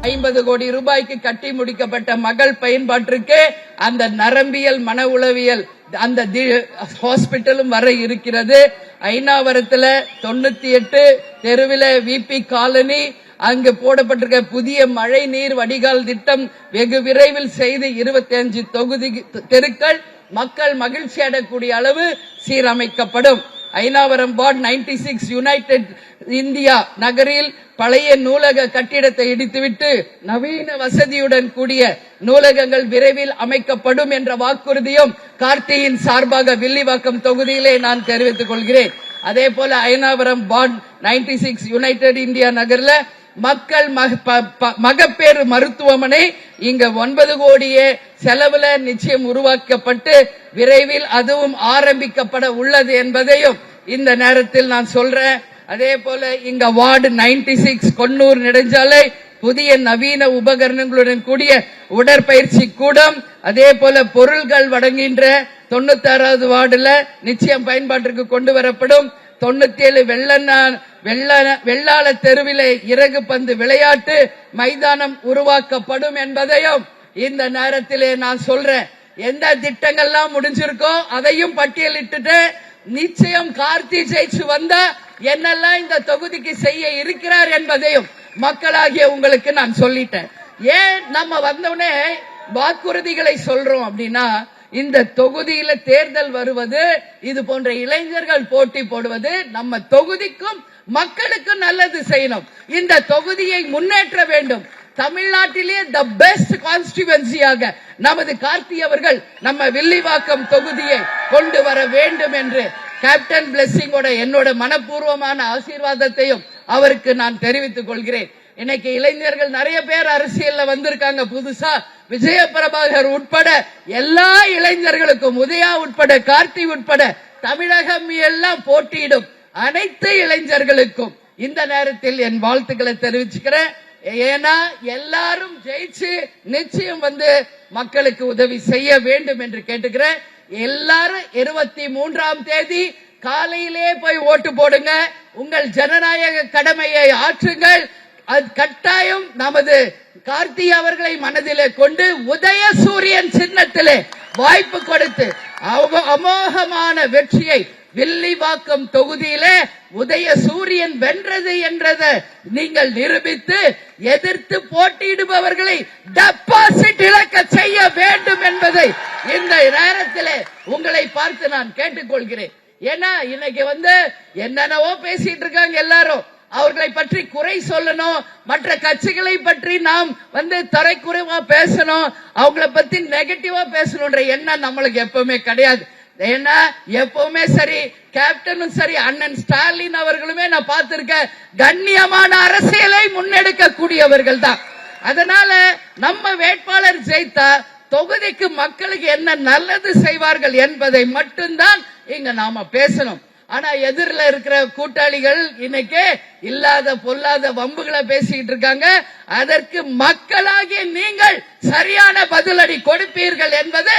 50 கோடி ரூபாய்க்கு கட்டி முடிக்கப்பட்ட மகள் பயன்பாட்டிற்கு அந்த நரம்பியல் மன உளவியல் அந்த ஹாஸ்பிட்டலும் வர இருக்கிறது. ஐநாவரத்தில் 98 தெருவில் விபி காலனி அங்கு போடப்பட்டிருக்க புதிய மழை நீர் வடிகால் திட்டம் வெகு விரைவில் செய்து 25 தொகுதி தெருக்கள் மக்கள் மகிழ்ச்சி அடையக்கூடிய அளவு சீரமைக்கப்படும். ஐநாவரம் வார்டு 96 யுனைடெட் இந்தியா நகரில் பழைய நூலக கட்டிடத்தை இடித்துவிட்டு நவீன வசதியுடன் கூடிய நூலகங்கள் விரைவில் அமைக்கப்படும் என்ற வாக்குறுதியும் கார்த்தியின் சார்பாக வில்லிவாக்கம் தொகுதியிலே நான் தெரிவித்துக் கொள்கிறேன். அதே போல ஐநாவரம் வார்டு 96 யுனைடெட் இந்தியா நகர்ல மக்கள் மகப்பேறு மருத்துவமனை இங்க 9 கோடியே செலவுல நிச்சயம் உருவாக்கப்பட்டு விரைவில் அதுவும் ஆரம்பிக்கப்பட உள்ளது என்பதையும் இந்த நேரத்தில் நான் சொல்றேன். அதே போல இங்க வார்டு 96 கொன்னூர் நெடுஞ்சாலை புதிய நவீன உபகரணங்களுடன் கூடிய உடற்பயிற்சி கூடம், அதே போல பொருள்கள் வழங்குகின்ற 96வது வார்டுல நிச்சயம் பயன்பாட்டிற்கு கொண்டு வரப்படும். 97 வெள்ளாள தெருவிலே இறகு பந்து விளையாட்டு மைதானம் உருவாக்கப்படும் என்பதையும் இந்த நேரத்திலே நான் சொல்றேன். எந்த திட்டங்கள்லாம் முடிஞ்சிருக்கோ அதையும் பட்டியலிட்டு நிச்சயம் கார்த்தி ஜெயிச்சு வந்தா என்னெல்லாம் இந்த தொகுதிக்கு செய்ய இருக்கிறார் என்பதையும் மக்களாகிய உங்களுக்கு நான் சொல்லிட்டேன். ஏன் நம்ம வந்தோடனே வாக்குறுதிகளை சொல்றோம் அப்படின்னா, இந்த தொகுதியில தேர்தல் வருவது, இது போன்ற இளைஞர்கள் போட்டி போடுவது நம்ம தொகுதிக்கும் மக்களுக்கும் நல்லது செய்யணும். இந்த தொகுதியை முன்னேற்ற வேண்டும். தமிழ்நாட்டிலே தி பெஸ்ட் கான்ஸ்டிட்யூவன்சியாக நமது கார்த்தி அவர்கள் நம்ம வில்லிவாக்கம் தொகுதியை கொண்டு வர வேண்டும் என்று கேப்டன் பிளெஸிங்கோட என்னோட மனப்பூர்வமான ஆசீர்வாதத்தையும் அவருக்கு நான் தெரிவித்துக் கொள்கிறேன். இன்னைக்கு இளைஞர்கள் நிறைய பேர் அரசியல்ல வந்திருக்காங்க புதுசா. விஜய பிரபாகர் உட்பட எல்லா இளைஞர்களுக்கும், உதயா உட்பட, கார்த்தி உட்பட தமிழகம் எல்லாம் போட்டியிடும் அனைத்து இளைஞர்களுக்கும் இந்த நேரத்தில் என் வாழ்த்துக்களை தெரிவிச்சுக்கிறேன். ஏன்னா எல்லாரும் ஜெயிச்சு நிச்சயம் மக்களுக்கு உதவி செய்ய வேண்டும் என்று கேட்டுக்கிறேன். எல்லாரும் 23ஆம் தேதி காலையிலே போய் ஓட்டு போடுங்க. உங்கள் ஜனநாயக கடமையை ஆற்றுங்கள். அது கட்டாயம் நமது கார்த்தி அவர்களை மனதிலே கொண்டு உதயசூரியன் சின்னத்திலே வாய்ப்பு கொடுத்து அமோகமான வெற்றியை வில்லிவாக்கம் தொகுதியிலே உதயசூரியன் வென்றது என்றதை நீங்கள் நிரூபித்து எதிர்த்து போட்டியிடுபவர்களை டெபாசிட் இழக்க செய்ய வேண்டும் என்பதை இந்த நேரத்திலே உங்களை பார்த்து நான் கேட்டுக்கொள்கிறேன். ஏன்னா இன்னைக்கு என்னென்னவோ பேசிட்டு இருக்காங்க எல்லாரும். அவர்களை பற்றி குறை சொல்லணும், மற்ற கட்சிகளை பற்றி நாம் தரைக்குறைவா பேசணும், அவங்களை பத்தி நெகட்டிவா பேசணும்ன்ற எண்ணம் நம்மளுக்கு எப்பவுமே கிடையாது. ஏன்னா எப்பவுமே சரி கேப்டனும் சரி அண்ணன் ஸ்டாலின் அவர்களுமே நான் பார்த்திருக்கேன், கண்ணியமான அரசியலை முன்னெடுக்க கூடியவர்கள் தான். அதனால நம்ம வேட்பாளர் ஜெயித்தா தொகுதிக்கு மக்களுக்கு என்ன நல்லது செய்வார்கள் என்பதை மட்டும்தான் இங்க நாம பேசணும். ஆனா எதிரில் இருக்கிற கூட்டாளிகள் இன்னைக்கு இல்லாத பொல்லாத வம்புகளை பேசிட்டு இருக்காங்க. அதற்கு மக்களாகிய நீங்கள் சரியான பதிலடி கொடுப்பீர்கள் என்பது